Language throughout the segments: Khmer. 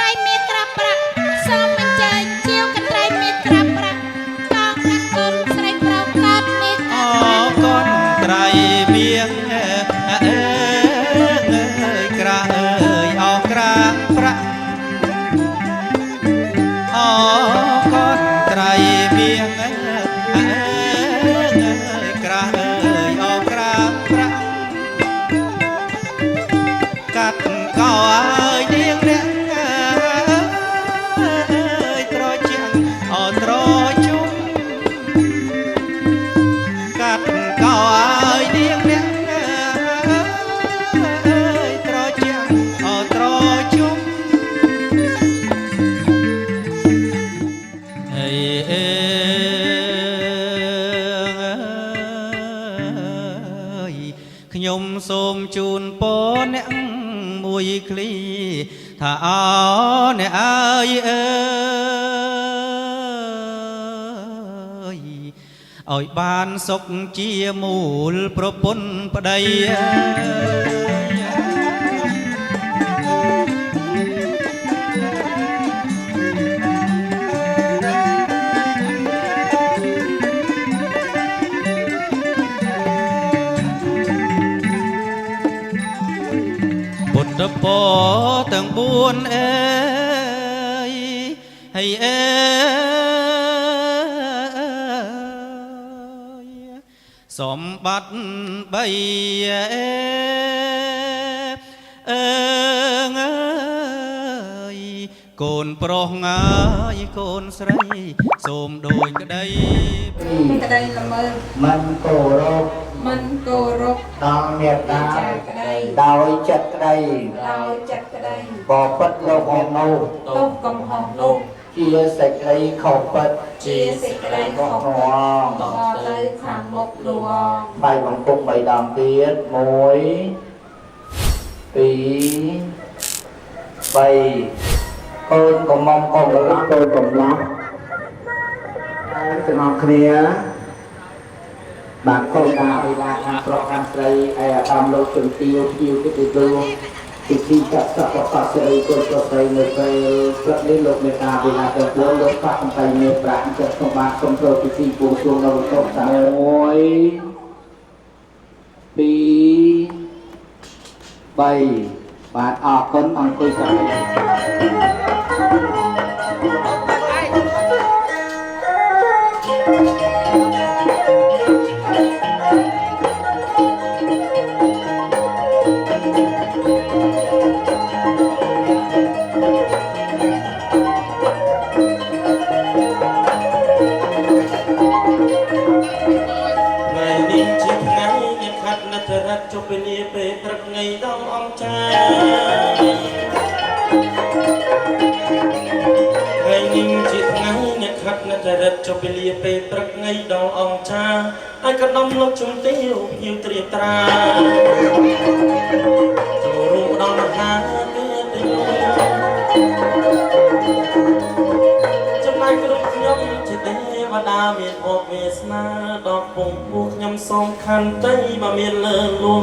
ត្រៃមានក្រាបប្រាក់សូមអញ្ជើញជាវកន្ត្រៃមានក្រាបប្រាក់កងកាត់គុណស្រីប្រោកើតមានអកូនត្រៃមានក្រាអោក្រាប្រាក់កូនត្រៃមានក្រាអោក្រាប្រាក់កាត់កោឲ្យនាងអ្នកត្រជាងត្រជុំកាត់កោឲ្យនាងអ្នកត្រជាងត្រជុំខ្ញុំសូមជូនពរអ្នកមួយឃ្លីថាអោអ្នកអើយឲ្យបានសុខជាមូលប្រពន្ធប្តីពុទ្ធពរទាំង4ហើយសម្បត្តិ3កូនប្រុសងាយកូនស្រីសូមដូចក្តីក្តីល្មើមិនគោរពដល់មេត្តាដោយចិត្តក្តីបបិទ្ធលោកអ្នកនោះទុកកំហុសនោះជាសេចក្តីខុសពិតជាសេចក្តីខុសងតទៅខាងមុខលួងបាយបង្គំ3ដងទៀត1 2 3កូនកំមុំកូនកន្លះកូនកំឡោះទាំងអស់គ្នាបាទកូនការវិឡាខាងប្រុសខាងស្រីឯអាដាមលោកជំទាវភៀវគិតទៅពិធីចាក់សពបសិរីកូនប្រុសស្រីនៅពេលព្រឹកនេះលោកមេតាវិឡាទាំង4លោកបាក់អំពីមេប្រាក់ចិត្តសម្បត្តិសូមធ្វើពិធីបួងសួងនៅវត្តតា1 2 3បាទអរគុណអង្គុយចាំជុំពេលនេះពេលព្រឹកថ្ងៃដល់អង្គចាថ្ងៃនេះជាថ្ងៃអ្នកខាត់អ្នករិតជុំពេលនេះពេលព្រឹកថ្ងៃដល់អង្គចាហើយកណ្ដុំលោកជំទាវភៀវត្រៀបត្រាចូលរួមដល់មហាទេទីចំណែកក្រុមខ្ញុំជាទេវតាមានបុព្វវាសនាដល់ពងពោះខ្ញុំសូមខន្តីបើមានលើលួង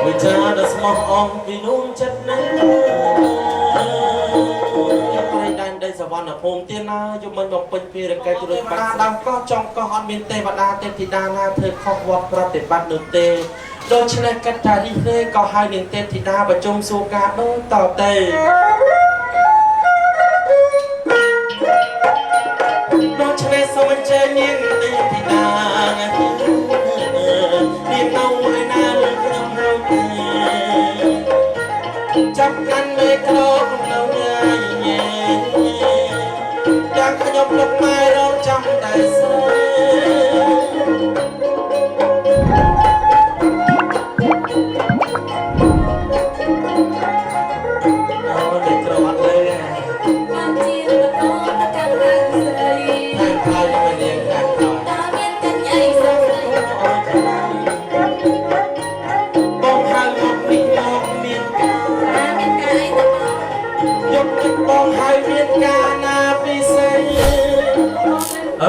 វិចារដ៏ស្មោះអមពីនោះចិត្តនេះយកប្រៃដែនដីសវណ្ណភូមិទៀតណាយកមិនបំពេញភារកិច្ចរួចបាត់ដើមកោះចង់កោះអត់មានទេវតាទេពធីតាណាធ្វើខុសវត្តប្រតិបត្តិនោះទេដូច្នេះកិច្ចតានេះទេក៏ឲ្យនាងទេពធីតាប្រជុំសួរការដូចតទៅដូច្នេះសូមអញ្ជើញនាងទេពធីតានាងនៅឯណាលើក្នុងរោងចាប់កាន់មេក្រូក្នុងញ៉ាយយ៉ាងខ្ញុំលោកម៉ែរងចាំតែស្រី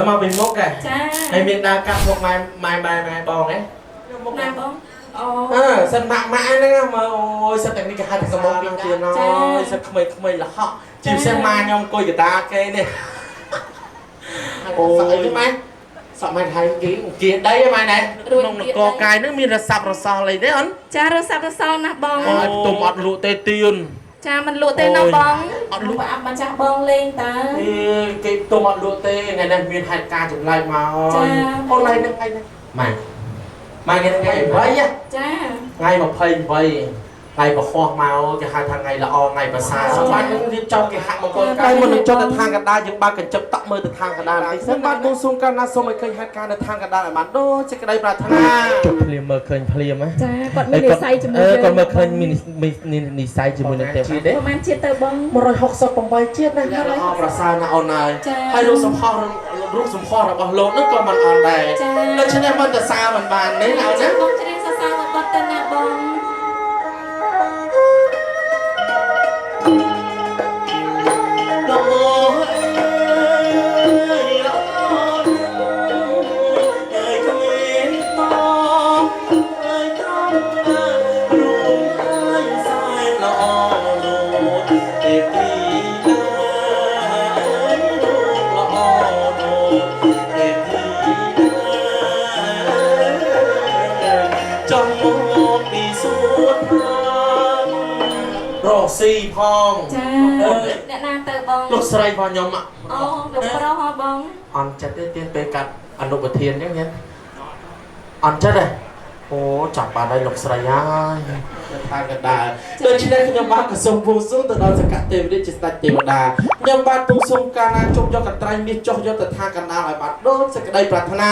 មកពីមុខហ៎ចាហើយមានដើរកាត់មុខម៉ែបងហ៎មុខណាបងអូ សិនម៉ាក់ហ្នឹងមើលអូយសិនតែនេះគេហៅថាកំងពីទៀតណយសិនក្មេងលហក់ជីផ្សេងម៉ាខ្ញុំអង្គុយកតាគេនេះអូយម៉ែសក់ម៉ែហៅគេដីម៉ែណែក្នុងនគរកាយហ្នឹងមានរស័ព្ទរសល់អីទេអូន ចារស័ព្ទរសល់ណាបង អូយផ្ទុំអត់លក់ទេទៀន ចាមិនលក់ទេណាបងអត់លក់អាប់មកចាស់បងលេងតើ គេផ្ទុំអត់លក់ទេថ្ងៃនេះមានហេតុការណ៍ចម្លែកមកអូនឡៃហ្នឹងថ្ងៃនេះម៉ែថ្ងៃ20ចាថ្ងៃ28ថ្ងៃបខោះមកគេហៅថាថ្ងៃល្អថ្ងៃប្រសើរសម្រាប់នឹងរៀបចំគេហាក់មង្គលកាយមុននឹងចុះទៅខាងកណ្ដាលយើងបើកកញ្ចក់តាក់មើលទៅខាងកណ្ដាលនេះសិនបាទបួងសួងកាលណាសូមឲ្យឃើញហេតុការណ៍នៅខាងកណ្ដាលឲ្យបានដូចសេចក្តីប្រាថ្នាជប់ភ្លាមមើលឃើញភ្លាមហ៎ចាគាត់មាននិស័យជាមួយយើងគាត់មើលឃើញមាននិស័យជាមួយនឹងទេប្រហែលជាតិទៅបង168ជាតិណាល្អប្រសើរណាស់អូនហើយរូបសម្ផស្សរបស់លោកនឹងក៏មិនអត់ដែរដូច្នេះមិនទៅសារមិនបានទេណាអូនណា បងច្រៀងសរសើរគាត់ទៅណាបង ស៊ីផងចាអ្នកណាទៅបង លោកស្រីរបស់ខ្ញុំអូលោកប្រុសហ៎បងអន់ចិត្តទេទៀនពេលកាត់អនុប្រធានអញ្ចឹងអន់ចិត្តទេអូចាប់បានហើយលោកស្រីហើយថាកណ្ដាលដូច្នេះខ្ញុំបានក៏សូមបួងសួងទៅដល់សក្តិទេវរាជជាស្ដេចទេវតាខ្ញុំបានបួងសួងកាលណាជប់យកកន្ត្រៃមាសចុះយកទៅថាកណ្ដាលឲ្យបានដូចសេចក្តីប្រាថ្នា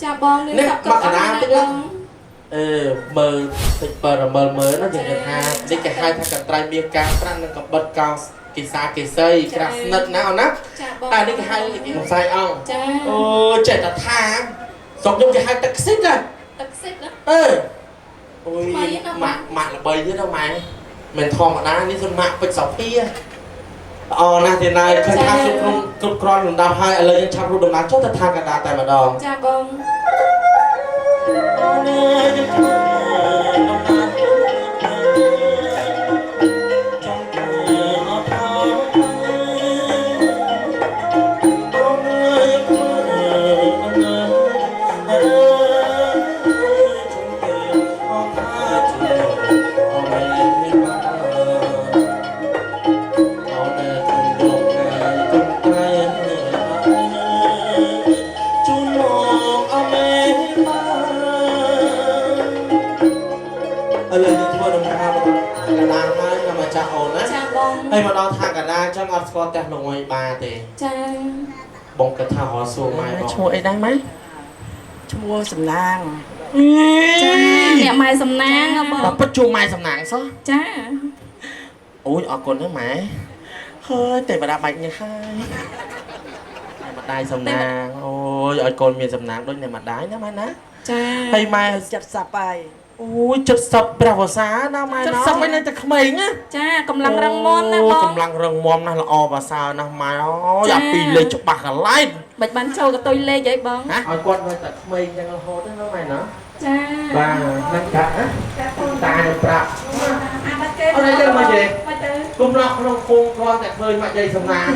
ចាបងនេះសក់កណ្ដាលតិចបងមើលតិចបើមើលណាយើងគេថានេះគេហៅថាកន្ត្រៃមាសកាប្រាំងនិងកបិតកោគេសាគេសីក្រាស់ស្និតណាអូនណាតែនេះគេហៅមិនផ្សាយអង្គអូចេះតែថាស្រុកខ្ញុំគេហៅទឹកខ្សិតណាទឹកខ្សិតណាអូយម៉ាក់ល្បីទៀតណាម៉ែមិនធម្មតានេះសម្រាប់ពេជ្រសភាល្អណាស់ទីណាឃើញថាគ្រប់គ្រាន់លំដាប់ហើយឥឡូវយើងឆាប់រូបដំណើរចុះទៅថាកណ្ដាលតែម្ដងចាបងអូនើយហើយមកដល់ថាកណ្ដាលចឹងអត់ស្គាល់ផ្ទះលោកមួយបាទេចាបងគិតថារសួរម៉ែបងឈ្មោះអីដែរម៉ែឈ្មោះសំណាងចាអ្នកម៉ែសំណាងបងដល់ពិតជួម៉ែសំណាងសោះចាអូយអរគុណណាស់ម៉ែហើយតែបដាបាច់នេះហើយម្ដាយសំណាងអូយឲ្យកូនមានសំណាងដូចអ្នកម្ដាយណាម៉ែណាចាហើយម៉ែ70ហើយអូយ70ព្រះវស្សាណាម៉ែណា70មិននៅតែក្មេងណាចាកម្លាំងរឹងមាំណាបងកម្លាំងរឹងមាំណាស់ល្អប្រសើរណាស់ម៉ែអូយអាពីលេខច្បាស់កន្លែងមិនបានចូលកតុយលេខអីបងឲ្យគាត់នៅតែក្មេងចឹងរហូតណាម៉ែណាចាបាទនឹងកាត់ណាតានឹងប្រាប់អាបាត់គេអត់ទេមកទេគុំឡោះក្នុងភូមិគាត់តែឃើញមកយាយសំណាង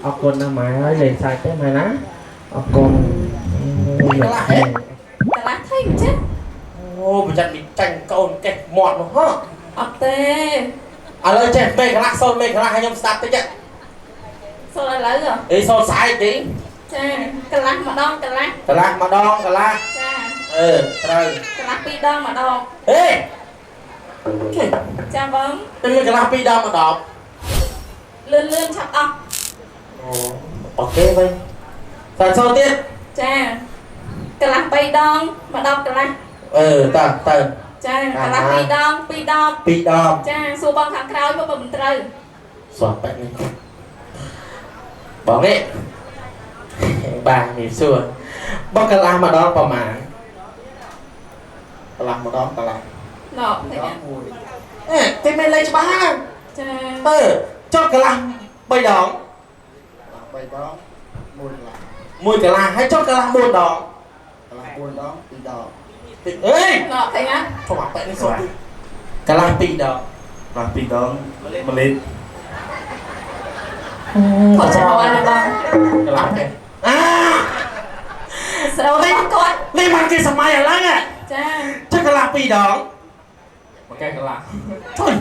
អរគុណណាស់ម៉ែហើយលេងសាច់ទេម៉ែណាអរគុណអូយតឡាថៃចេះអូប្រចាំនេះចាញ់កូនកេះមាត់នោះហ៎អត់ទេឥឡូវចេះមេខ្លះសូនមេខ្លះឲ្យខ្ញុំស្ដាប់តិចសូនឥឡូវអីសូនស្អែកទីចាកន្លះម្ដងកន្លះចាត្រូវត្រូវកន្លះ2ដងម្ដងហេចាបងតែមានកន្លះ2ដងម្ដងលឿនឆាប់អស់អូខេវិញតែសូនទៀតចាកន្លះ3ដងម្ដងកន្លះតើចាកន្លះ2ដងចាសួរបងខាងក្រោយមកមិនត្រូវសោះបែបនេះបងនេះបាទនេះសួរបងកន្លះម្ដងប្រហែលកន្លះម្ដងកន្លះ nọ thế nhá thì mày lấy cho ba cha cho cả là bay đón mùi cả là hay cho cả là muôn đón ê nọ thế nhá cho bà bạn đi xong đi cả là tì đón mà lên con chào anh là bông cả là cái sao đấy con lên mang kia sầm mai ở lăng à cha cho cả là tì đón mà cái cả là thôi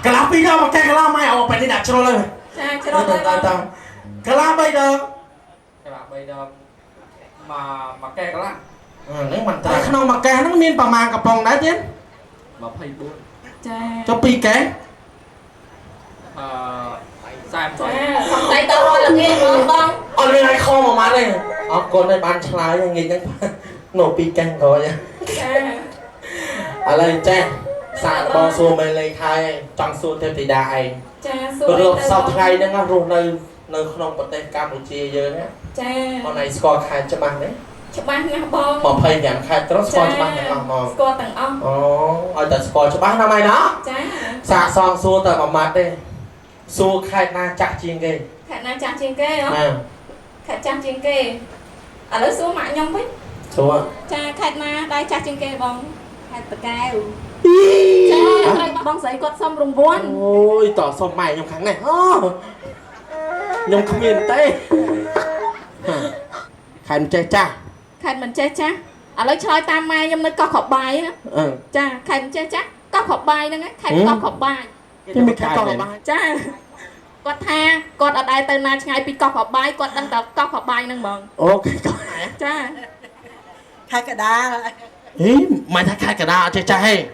cả là tì đón mà cái cả là mai ở bên đi đặt cho nó lên cha cho nó tới con cả là bay đón cái bạn bây giờ mà kè có lắm nếu mình tại không mà kè nó miên bà màng cặp vòng đá chứ mà phải buồn cha cho pi ké sai một cha không tay tao rồi là nghe mà con ở đây này kho mà má đây con này bán trái nhìn những nổ pi canh rồi nha cha ở đây cha xả bao xua mê lấy khai trong xua thêm thì đại cha rồi xui sau thay nó ngắt luôn nơi nơi không có tên Campuchia giờ nhé cha con này score khai cho bạn đấy chụp băng nha bông mà phê nhận khai nó score cho bạn đấy mà score tầng ông ở tại score cho bạn năm nay đó cha xả xong xua tờ mà mặt đây xua khai na chặt chiên kê khả năng chặt trên kê không khả chặt trên kê ở đó xuống mạng nhông biết xua cha khả năng đây chặt trên kê bông khả tờ cao cha bông giấy quật xong rùng buôn ôi tỏ xong mày nhom kháng này nhom không yên tê khai mình chơi cha khả mình chơi cha ở đó chơi tam mai nhông nó có khẩu bài á cha khả mình chơi cha có khẩu bài nữa khả có khẩu bài cái mình khai này cha quật tha quật ở đây từ nay ngày bị có khẩu bài quật đang tập có khẩu bài nâng bông ok coi này cha khai cả đá ý mày thấy khai cả đá chơi cha hay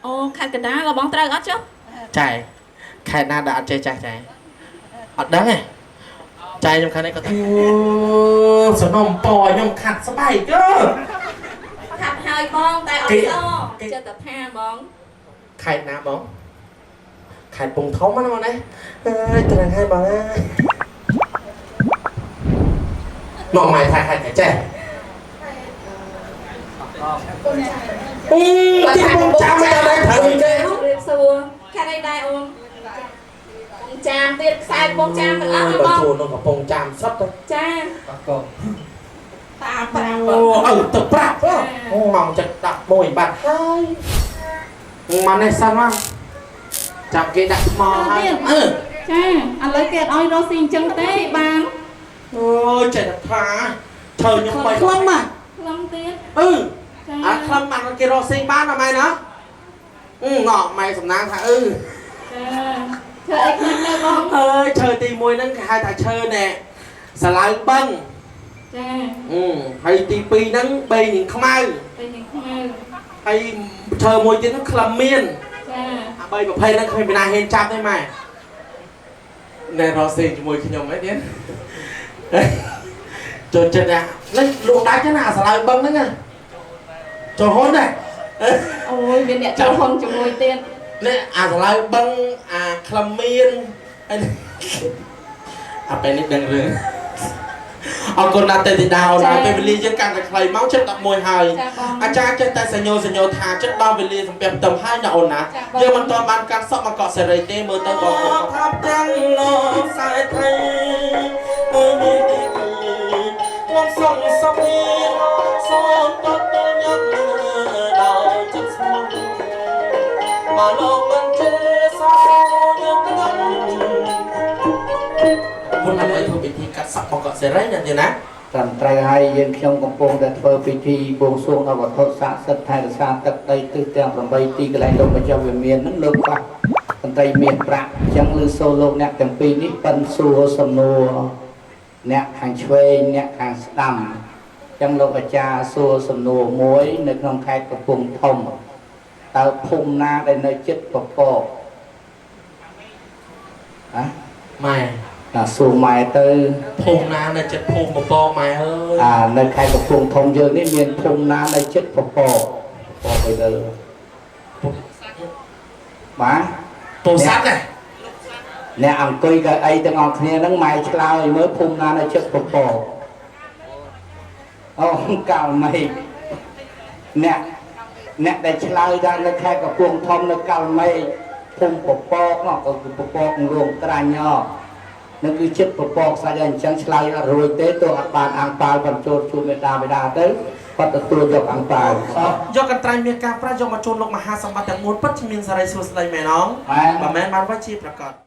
ô khả cái đá là bông trời ớt chứ chạy khai na đã chơi cha chạy ở đó này chạy nhom khai này có thua số nôm bò nhom khát sắp bay cơ khát hai bông tại ở đó chơi tập tha bông khai na bóng khai bùng thống á nó đấy từ này hai bóng nọ mày thay khai cái trẻ cái bông chạm mày ra đây thử cái Điệp xua khá đây đây ôm bông chạm tiết sai bông chạm được ớt bà không chùa nó có bông chạm sắp thôi cha con tạm tạm tập bạc mỏng chật đặt mồi bạc hai mà này sao không chạm cái đặt mò hai cha anh lấy kẹt oi rô xin chân tế bàn ôi trời đặt thà trời những mày không mà lâm tiết không mà cái rô xin bán là mày nữa ngọ mày sầm nang thà chơi ếch nâng đâu bông ơi chơi tì mùi nâng hai thà chơi nè xà lại băng cha hay tì pi nâng bê nhìn không ai đây nhìn không ai hay chơi mùi tiếng nó khlam miên cha bây mà phê nâng khơi bên này hên chạp đấy mày nè rô xin cho mùi khi nhầm ấy tiến cho chân nè lấy luộc đá cái nào xà lại băng đấy nè cho hôn này ôi bên nè cho hôn cho ngồi tiên nè xà lại băng khlam miên bên này đừng rừng con đã tên thì đào là bên bên ly dân càng phải lấy máu chất đậm môi hài cha chân tay sẽ nhô thà chất bao bên ly thằng tầm 2 nhậu nè giờ mình toàn bàn càng sọ mà cọ sẽ rời tê mơ tơ bỏ tháp trăng lo sai thay ngọc sông sông đi sông tốt nhất đào chất sông mà lo bên chơi sao nhữngคนทำไมถูกพิธีกัดสับปอกเสร็จแล้วเนี่ยนะ ត្រឹមត្រូវហើយយើងខ្ញុំកំពុងតែធ្វើពិធីបួងសួងដល់វត្ថុស័ក្តិសិទ្ធិថែរក្សាទឹកដីទិសទាំង8ទីកន្លែងលោកម្ចាស់វិមាននឹងលើកបាក់តន្ត្រីមានប្រាក់អញ្ចឹងឬសូរលោកអ្នកទាំងពីរនេះប៉ិនសួរសំណួរអ្នកខាងឆ្វេងអ្នកខាងស្ដាំអញ្ចឹងលោកអាចារ្យសួរសំណួរមួយនៅក្នុងខេត្តកំពង់ធំតើភូមិណាដែលនៅជិតពពកម៉ែ សួរម៉ែទៅ ភូមិណានៅចិត្តភូមិពពកម៉ែអើយ នៅខេត្តកំពង់ធំយើងនេះមានភូមិណានៅជិតពពកអីទៅបាទ ពូសាត់ណា អ្នកអង្គុយកៅអីទាំងអស់គ្នាហ្នឹងម៉ែឆ្លើយមើលភូមិណានៅជិតពពកអូកៅម៉េចអ្នក អ្នកដែលឆ្លើយដល់នៅខេត្តកំពង់ធំនៅកៅមេភូមិពពកនោះក៏គឺពពករោងត្រាញ់នឹងគឺចិត្តពពកស្អីអញ្ចឹងឆ្លើយអត់រួចទេទោះអត់បានអង្គប៉ាល់បញ្ចូលជួបមេតាបិតាទៅគាត់ទទួលយកអង្គប៉ាល់យកកន្ត្រៃមានការប្រាស់យកមកជូនលោកមហាសម្បត្តិទាំង4ពិតជាមានសារីសួស្ដីមែនអងបើមែនបានវាជាប្រកាស